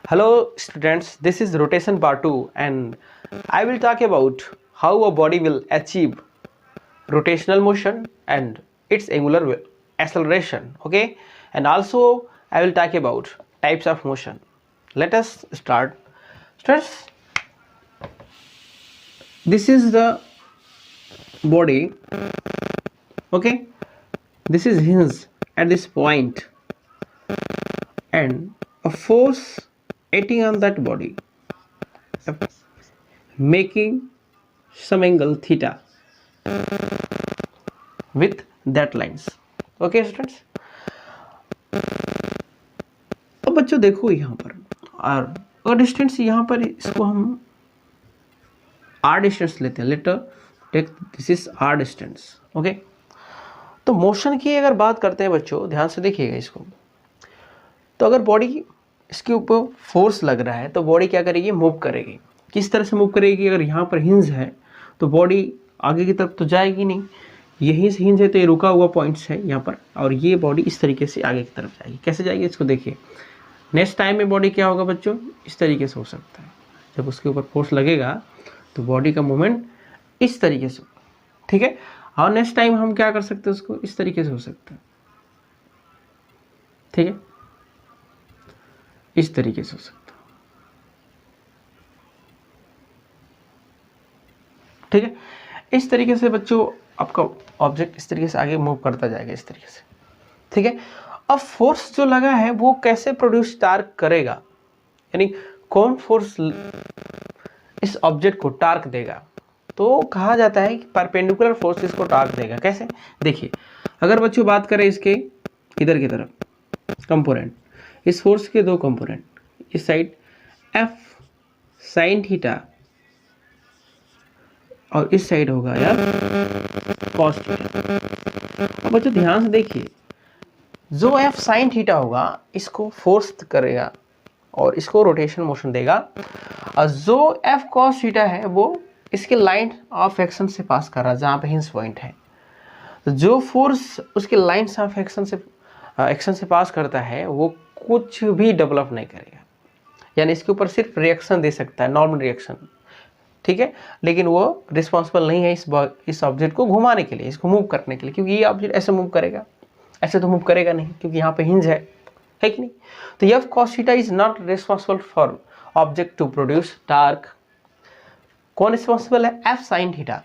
Hello students, this is rotation part 2 and I will talk about how a body will achieve rotational motion and its angular acceleration, okay? And also I will talk about types of motion. Let us start. Students, this is the body, okay? This is hinge at this point and a force acting on that body making some angle theta with that lines. Okay students, अब बच्चों देखो यहाँ पर और distance यहाँ पर इसको हम r डिस्टेंस लेते हैं. Later take this is r distance. Okay, तो मोशन की अगर बात करते हैं बच्चों, ध्यान से देखिएगा इसको. तो अगर बॉडी इसके ऊपर फोर्स लग रहा है तो बॉडी क्या करेगी? मूव करेगी. किस तरह से मूव करेगी? अगर यहाँ पर हिंज है तो बॉडी आगे की तरफ तो जाएगी नहीं. यही से हिंज है तो ये रुका हुआ पॉइंट्स है यहाँ पर, और ये बॉडी इस तरीके से आगे की तरफ जाएगी. कैसे जाएगी इसको देखिए. नेक्स्ट टाइम में बॉडी क्या होगा बच्चों? इस तरीके से हो सकता है. जब उसके ऊपर फोर्स लगेगा तो बॉडी का मूवमेंट इस तरीके से, ठीक है. और नेक्स्ट टाइम हम क्या कर सकते हैं? उसको इस तरीके से हो सकता है, ठीक है. इस तरीके से हो सकता है, ठीक है. इस तरीके से बच्चों आपका ऑब्जेक्ट इस तरीके से आगे मूव करता जाएगा, इस तरीके से, ठीक है. अब फोर्स जो लगा है वो कैसे प्रोड्यूस टार्क करेगा, यानी कौन फोर्स इस ऑब्जेक्ट को टार्क देगा? तो कहा जाता है कि परपेंडिकुलर फोर्स इसको टार्क देगा. कैसे? देखिए, अगर बच्चों बात करें इसके इधर की तरफ कंपोनेंट, इस फोर्स के दो कंपोनेंट, इस साइड एफ साइन थीटा और इस साइड होगा यार कॉस थीटा. अब बच्चों ध्यान से देखिए, जो एफ साइन थीटा होगा इसको फोर्स करेगा और इसको रोटेशन मोशन देगा, और जो एफ कॉस थीटा है वो इसके लाइन ऑफ एक्शन से पास कर रहा है जहाँ पे हिंज पॉइंट है. तो जो फोर्स उसके लाइन ऑफ एक्शन से पास करता है वो कुछ भी डेवलप नहीं करेगा, यानी इसके ऊपर सिर्फ रिएक्शन दे सकता है, नॉर्मल रिएक्शन, ठीक है. लेकिन वो रिस्पॉन्सिबल नहीं है इस ऑब्जेक्ट को घुमाने के लिए, इसको मूव करने के लिए, क्योंकि ये ऑब्जेक्ट ऐसे मूव करेगा, ऐसे तो मूव करेगा नहीं, क्योंकि यहाँ पे हिंज है कि नहीं. तो F cos theta is not responsible for object to produce torque. कौन रिस्पॉन्सिबल है? F sine theta.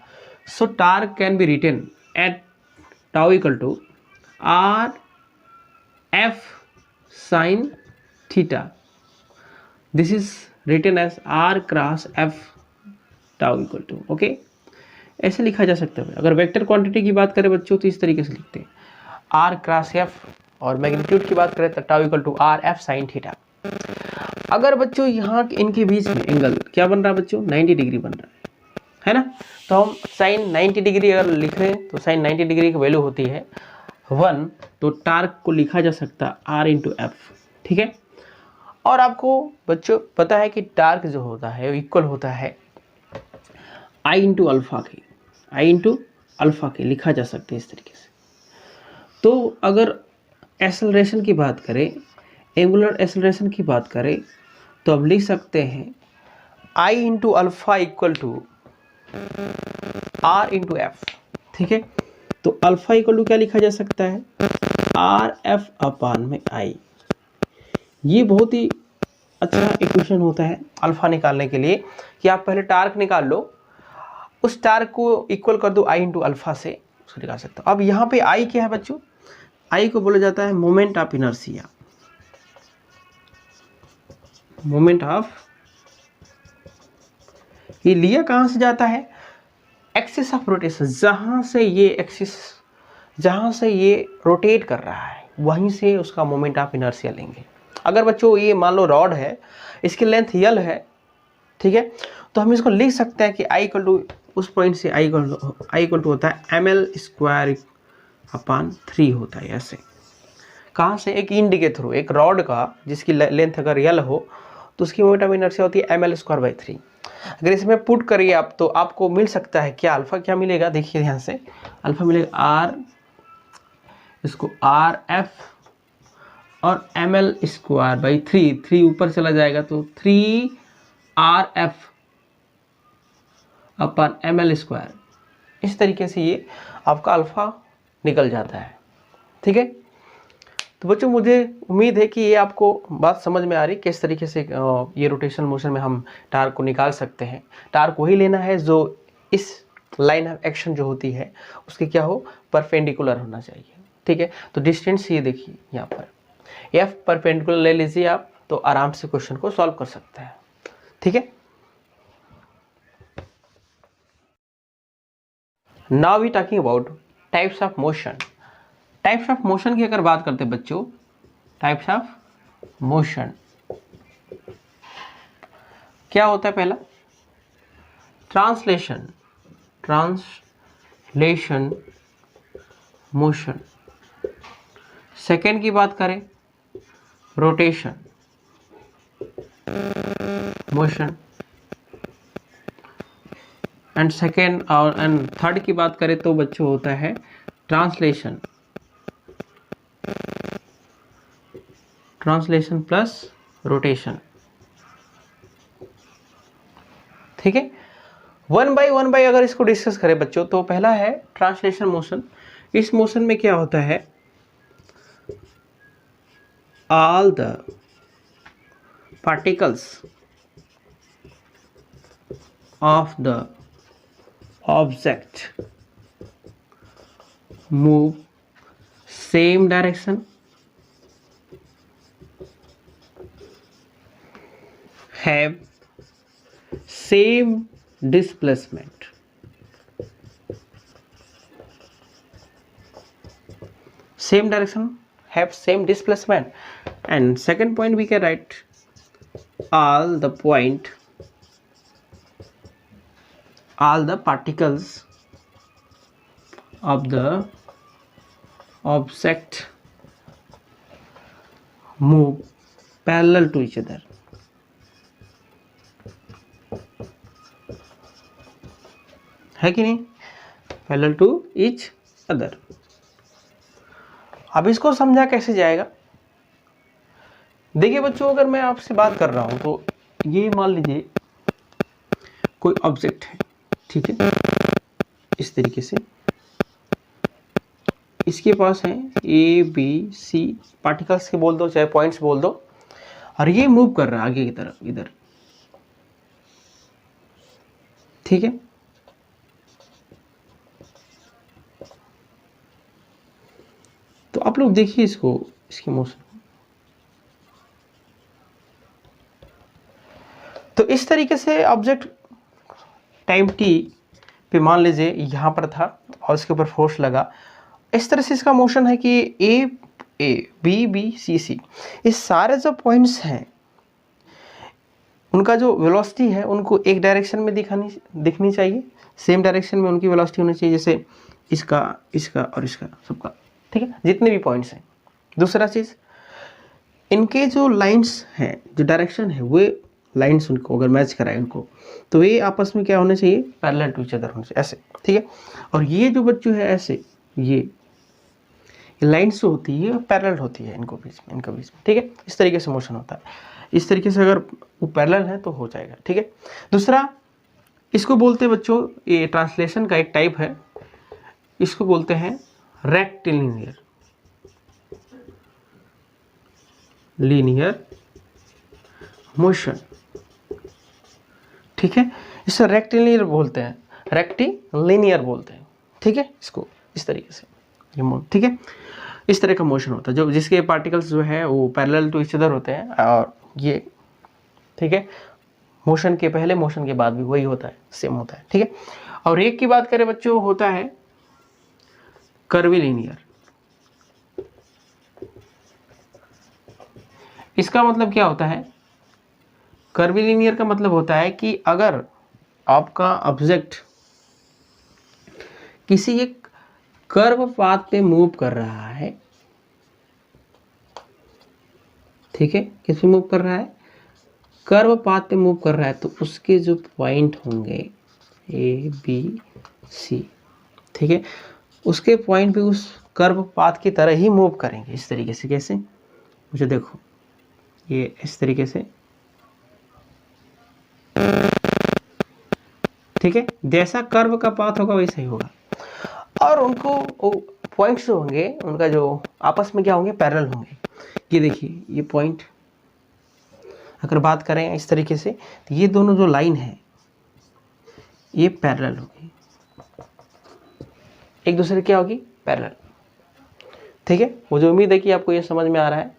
So torque can be written at tau equal to R F sine theta. This is written as R cross F tau equal to. Okay, ऐसे लिखा जा सकता है. अगर vector quantity की बात करें बच्चों तो इस तरीके से लिखते हैं आर क्रॉस एफ, और मैग्नीट्यूड की बात करें तो tau equal to R F sine theta. अगर बच्चों यहाँ इनके बीच में एंगल क्या बन रहा है बच्चों? 90 डिग्री बन रहा है ना. तो हम साइन 90 डिग्री अगर लिख रहे हैं तो साइन 90 डिग्री की वैल्यू होती है 1, तो टार्क को लिखा जा सकता है आर इंटू एफ, ठीक है. और आपको बच्चों पता है कि टार्क जो होता है इक्वल होता है आई इंटू अल्फा के. आई इंटू अल्फा के लिखा जा सकता है इस तरीके से. तो अगर एक्सेलरेशन की बात करें, एंगुलर एक्सेलरेशन की बात करें, तो अब लिख सकते हैं I into alpha equal to R into F, ठीक है. तो अल्फा इक्वल टू क्या लिखा जा सकता है? आर एफ अपान में आई. ये बहुत ही अच्छा इक्वेशन होता है अल्फा निकालने के लिए, कि आप पहले टार्क निकाल लो, उस टार्क को इक्वल कर दो आई इंटू अल्फा से, उसको निकाल सकते हो. अब यहाँ पे आई क्या है बच्चों? आई को बोला जाता है moment of inertia. Moment of, ये लिया कहाँ से जाता है? Axis of rotation. जहाँ से ये एक्सिस, जहाँ से ये रोटेट कर रहा है वहीं से उसका मोमेंट ऑफ इनर्शिया लेंगे. अगर बच्चों ये मान लो रॉड है, इसकी लेंथ यल है, ठीक है, तो हम इसको लिख सकते हैं कि आई इक्वल टू, उस पॉइंट से आई इक्वल टू होता है ml स्क्वायर अपान 3 होता है. ऐसे कहाँ से? एक इंड के थ्रू, एक रॉड का जिसकी लेंथ अगर यल हो तो उसकी मोमेंट ऑफ इनर्शिया होती है ml स्क्वायर बाई 3. अगर इसमें पुट करिए आप तो आपको मिल सकता है क्या? अल्फा क्या मिलेगा? देखिए ध्यान से, अल्फा मिलेगा आर, इसको आर एफ और ml² 3 ऊपर चला जाएगा तो 3RF अपन ml²। इस तरीके से ये आपका अल्फा निकल जाता है। ठीक है, तो बच्चों मुझे उम्मीद है कि ये आपको बात समझ में आ रही किस तरीके से ये रोटेशन मोशन में हम टार्क को निकाल सकते हैं। टार्क वही लेना है जो इस लाइन ऑफ एक्शन जो होती है उसके क्या हो, परपेंडिकुलर होना चाहिए। ठीक है, तो डिस्टेंस ये देखिए यहाँ पर एफ परपेंडिकुलर ले लीजिए आप, तो आराम से क्वेश्चन को सॉल्व कर सकते हैं। ठीक है, now we talking about types of motion. Types of motion की अगर बात करते हैं बच्चों, टाइप्स ऑफ मोशन क्या होता है? पहला ट्रांसलेशन, ट्रांसलेशन मोशन। सेकेंड की बात करें रोटेशन मोशन, एंड सेकेंड और एंड थर्ड की बात करें तो बच्चों होता है ट्रांसलेशन, ट्रांसलेशन प्लस रोटेशन। ठीक है, वन बाय अगर इसको डिस्कस करें बच्चों तो पहला है ट्रांसलेशन मोशन। इस मोशन में क्या होता है, all the particles of the object move same direction, have same displacement, same direction, have same displacement. And second point we can write all the particles of the object move parallel to each other. है कि नहीं, parallel to each other. अब इसको समझा कैसे जाएगा? देखिए बच्चों, अगर मैं आपसे बात कर रहा हूं तो ये मान लीजिए कोई ऑब्जेक्ट है, ठीक है, इस तरीके से इसके पास है ए बी सी पार्टिकल्स के बोल दो चाहे पॉइंट्स बोल दो, और ये मूव कर रहा है आगे की तरफ इधर। ठीक है, तो आप लोग देखिए इसको, इसकी मोशन। तो इस तरीके से ऑब्जेक्ट टाइम टी पे मान लीजिए यहां पर था और इसके ऊपर फोर्स लगा, इस तरह से इसका मोशन है कि ए बी बी सी सी, इस सारे जो पॉइंट्स हैं उनका जो वेलोसिटी है उनको एक डायरेक्शन में दिखनी चाहिए, सेम डायरेक्शन में उनकी वेलोसिटी होनी चाहिए, जैसे इसका और इसका सबका। ठीक है, जितने भी पॉइंट्स हैं। दूसरा चीज़, इनके जो लाइंस हैं, जो डायरेक्शन है, वो लाइंस उनको अगर मैच कराए उनको, तो ये आपस में क्या होना चाहिए, पैरेलल टू ईच अदर होने चाहिए, ऐसे। ठीक है, और ये जो बच्चों है ऐसे, ये लाइंस जो होती है पैरेलल होती है इनके बीच में। ठीक है, इस तरीके से मोशन होता है। इस तरीके से अगर वो पैरेलल है तो हो जाएगा। ठीक है, दूसरा इसको बोलते हैं बच्चों, ये ट्रांसलेशन का एक टाइप है, इसको बोलते हैं रेक्टिलिनियर मोशन। ठीक है, इसे रेक्टिलिनियर बोलते हैं, रेक्टिलिनियर बोलते हैं। ठीक है, इसको इस तरीके से ये ठीक है, इस तरह का मोशन होता है जो जिसके पार्टिकल्स जो है वो पैरेलल टू ईच अदर होते हैं, और ये ठीक है मोशन के पहले मोशन के बाद भी वही होता है, सेम होता है। ठीक है, और एक की बात करें बच्चों होता है कर्विलिनियर। इसका मतलब क्या होता है, कर्विलिनियर का मतलब होता है कि अगर आपका ऑब्जेक्ट किसी एक कर्व पाथ पे मूव कर रहा है, ठीक है, किस पे मूव कर रहा है, कर्व पाथ पे मूव कर रहा है, तो उसके जो पॉइंट होंगे ए बी सी, ठीक है, उसके पॉइंट पे उस कर्व पाथ की तरह ही मूव करेंगे, इस तरीके से। कैसे, मुझे देखो ये इस तरीके से, ठीक है, जैसा कर्व का पाथ होगा वैसा ही होगा। और उनको पॉइंट्स जो होंगे उनका जो आपस में क्या होंगे, पैरेलल होंगे। ये देखिए ये पॉइंट अगर बात करें इस तरीके से, तो ये दोनों जो लाइन है ये पैरेलल होगी, एक दूसरे की क्या होगी, पैरेलल। ठीक है, मुझे उम्मीद है कि आपको ये समझ में आ रहा है,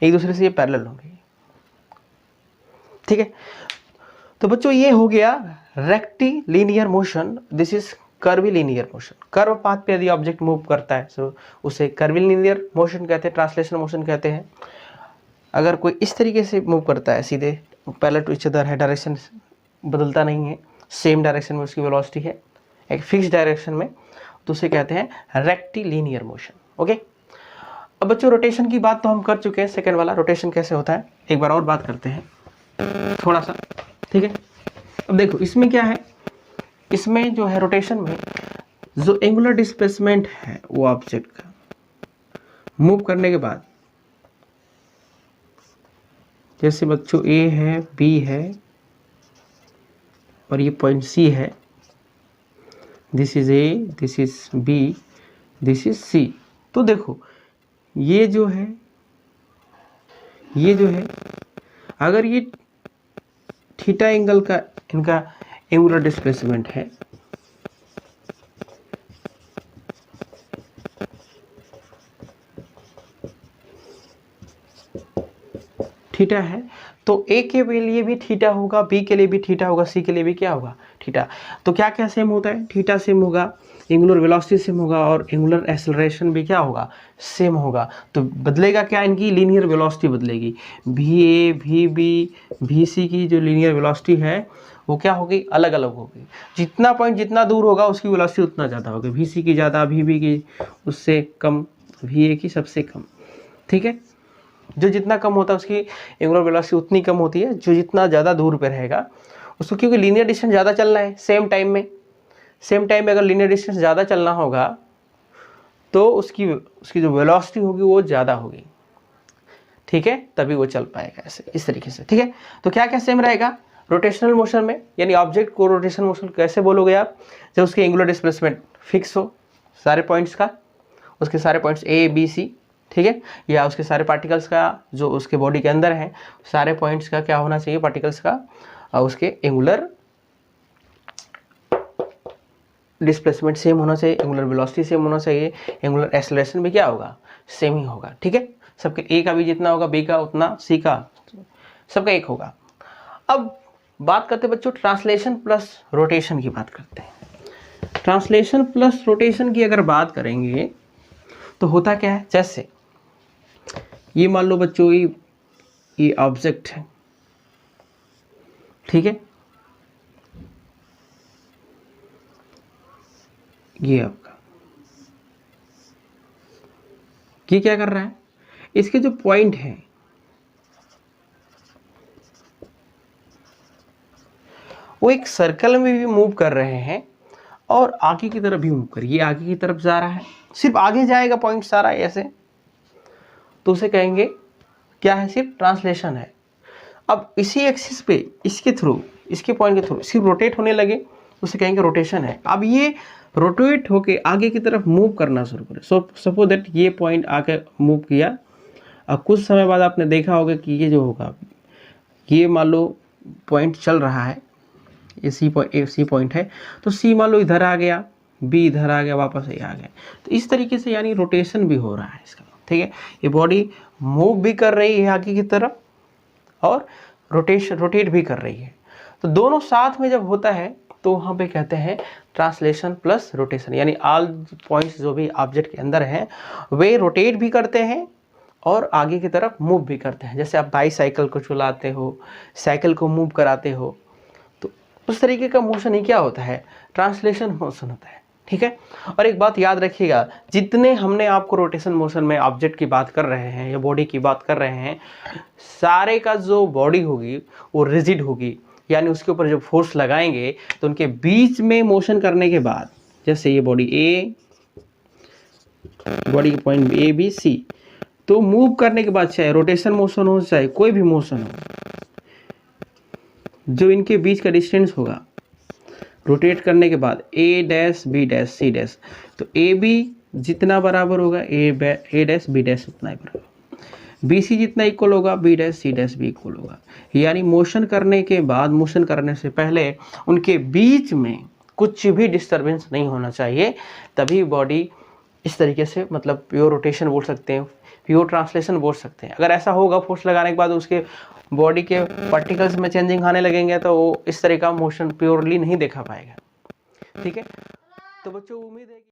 एक दूसरे से ये पैरेलल होंगे। ठीक है, तो बच्चों ये हो गया rectilinear motion, this is curvilinear motion. Curve path पे यदि ऑब्जेक्ट मूव करता है तो उसे कर्विलिनियर मोशन कहते हैं, ट्रांसलेशनल मोशन कहते हैं। अगर कोई इस तरीके से मूव करता है सीधे पैरेलल टू ईच अदर है, डायरेक्शन बदलता नहीं है, सेम डायरेक्शन में उसकी वेलोसिटी है एक फिक्स डायरेक्शन में, तो उसे कहते हैं रेक्टिलिनियर मोशन। ओके, अब बच्चों रोटेशन की बात तो हम कर चुके हैं, सेकंड वाला रोटेशन कैसे होता है एक बार और बात करते हैं थोड़ा सा। ठीक है, अब देखो इसमें क्या है, इसमें जो है रोटेशन में जो एंगुलर डिस्प्लेसमेंट है वो ऑब्जेक्ट का मूव करने के बाद, जैसे बच्चों ए है, बी है और ये पॉइंट सी है, this is A, this is B, this is C. तो देखो ये जो है अगर ये थीटा एंगल का इनका एंगुलर डिस्प्लेसमेंट है, थीटा है, तो ए के लिए भी थीटा होगा, बी के लिए भी थीटा होगा, सी के लिए भी क्या होगा, थीटा। तो क्या क्या सेम होता है, थीटा सेम होगा, एंगुलर वेलोसिटी सेम होगा और एंगुलर एक्सेलरेशन भी क्या होगा, सेम होगा। तो बदलेगा क्या, इनकी लीनियर वेलोसिटी बदलेगी। भी ए, भी बी, भी सी की जो लीनियर वेलोसिटी है वो क्या होगी, अलग अलग होगी। जितना पॉइंट जितना दूर होगा उसकी वेलोसिटी उतना ज़्यादा होगी, भी सी की ज़्यादा, भी बी की उससे कम, भी ए की सबसे कम। ठीक है, जो जितना कम होता है उसकी एंगुलर वेलोसिटी उतनी कम होती है, जो जितना ज़्यादा दूर पे रहेगा उसको, क्योंकि लीनियर डिस्टेंस ज़्यादा चलना है सेम टाइम में अगर लीनियर डिस्टेंस ज़्यादा चलना होगा तो उसकी जो वेलोसिटी होगी वो ज़्यादा होगी। ठीक है, तभी वो चल पाएगा ऐसे इस तरीके से। ठीक है, तो क्या क्या सेम रहेगा रोटेशनल मोशन में, यानी ऑब्जेक्ट को रोटेशनल मोशन कैसे बोलोगे आप, जब उसकी एंगुलर डिस्प्लेसमेंट फिक्स हो सारे पॉइंट्स का, उसके सारे पॉइंट्स ए बी सी, ठीक है, या उसके सारे पार्टिकल्स का जो उसके बॉडी के अंदर है सारे पॉइंट्स का क्या होना चाहिए, पार्टिकल्स का उसके एंगुलर डिस्प्लेसमेंट सेम होना चाहिए, एंगुलर वेलोसिटी सेम होना चाहिए, एंगुलर एक्सेलरेशन भी क्या होगा, सेम ही होगा। ठीक है, सबके ए का भी जितना होगा बी का उतना, सी का, सबका एक होगा। अब बात करते हैं बच्चों ट्रांसलेशन प्लस रोटेशन की बात करते हैं। ट्रांसलेशन प्लस रोटेशन की अगर बात करेंगे तो होता क्या है, जैसे ये मान लो बच्चों ये ऑब्जेक्ट है, ठीक है, ये आपका, ये क्या कर रहा है, इसके जो पॉइंट है वो एक सर्कल में भी मूव कर रहे हैं और आगे की तरफ भी मूव कर, ये आगे की तरफ जा रहा है, सिर्फ आगे जाएगा पॉइंट सारा ऐसे, तो उसे कहेंगे क्या है, सिर्फ ट्रांसलेशन है। अब इसी एक्सिस पे इसके थ्रू, इसके पॉइंट के थ्रू सिर्फ रोटेट होने लगे, उसे कहेंगे रोटेशन है। अब ये रोटेट होके आगे की तरफ मूव करना शुरू करे, सपोज दैट ये पॉइंट आके मूव किया, अब कुछ समय बाद आपने देखा होगा कि ये जो होगा, ये मान लो पॉइंट चल रहा है, ये सी पॉइंट है, तो सी मान लो इधर आ गया, बी इधर आ गया, वापस ये आ गया, तो इस तरीके से यानी रोटेशन भी हो रहा है इसका। ठीक है, ये बॉडी मूव भी कर रही है आगे की तरफ और रोटेट भी कर रही है, तो दोनों साथ में जब होता है तो वहाँ पे कहते हैं ट्रांसलेशन प्लस रोटेशन, यानी ऑल पॉइंट्स जो भी ऑब्जेक्ट के अंदर हैं वे रोटेट भी करते हैं और आगे की तरफ मूव भी करते हैं। जैसे आप बाईसाइकिल को चलाते हो, साइकिल को मूव कराते हो, तो उस तरीके का मोशन ही क्या होता है, ट्रांसलेशन मोशन होता है। ठीक है, और एक बात याद रखिएगा, जितने हमने आपको रोटेशन मोशन में ऑब्जेक्ट की बात कर रहे हैं या बॉडी की बात कर रहे हैं, सारे का जो बॉडी होगी वो रिजिड होगी, यानी उसके ऊपर जब फोर्स लगाएंगे तो उनके बीच में मोशन करने के बाद, जैसे ये बॉडी ए, बॉडी के पॉइंट ए बी सी, तो मूव करने के बाद चाहे रोटेशन मोशन हो चाहे कोई भी मोशन हो, जो इनके बीच का डिस्टेंस होगा रोटेट करने के बाद A dash B dash C dash, तो ए बी जितना बराबर होगा ए डैश बी डैश उतना ही बराबर, बी सी जितना इक्वल होगा बी डैश सी डैश भी इक्वल होगा। यानी मोशन करने के बाद, मोशन करने से पहले उनके बीच में कुछ भी डिस्टरबेंस नहीं होना चाहिए, तभी बॉडी इस तरीके से मतलब प्योर रोटेशन बोल सकते हैं, प्योर ट्रांसलेशन बोल सकते हैं। अगर ऐसा होगा फोर्स लगाने के बाद उसके बॉडी के पार्टिकल्स में चेंजिंग आने लगेंगे तो वो इस तरह का मोशन प्योरली नहीं देखा पाएगा। ठीक है, तो बच्चों उम्मीद है कि